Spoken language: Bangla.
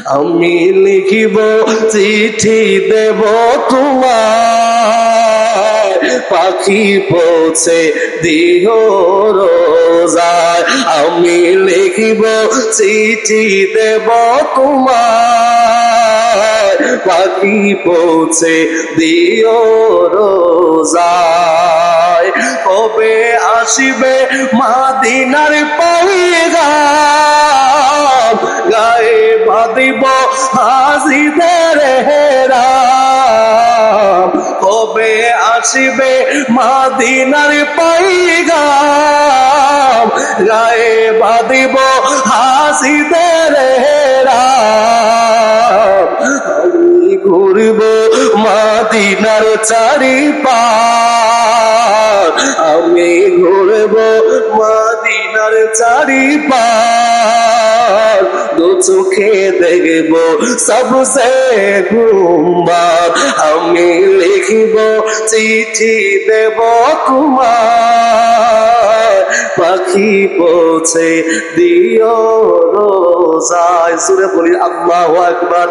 আমি লিখিব চিঠি দেব তোমার, পাখি পৌঁছে দিও রোজায়। আমি লিখিব চিঠি দেব তোমার, পাখি পৌঁছে দিও রোজায়। কবে আসিবে মাদিনার পয়গাম, গায়ে বাঁধিব হাজিদের হেরাম। কবে আসিবে মাদিনার পয়গাম, গায়ে বাঁধিব হাজিদের হেরাম। আমি ঘুরব মাদিনার চারিপাশ, আমি ঘুরব মাদিনার চারিপাশ। দু চোখে দেখব সবসে গুম্বার, আমি লিখিব চিঠি দেব তোমার, পাখি পৌঁছে দিও রোজায়। জোরে বলি আল্লাহু আকবার।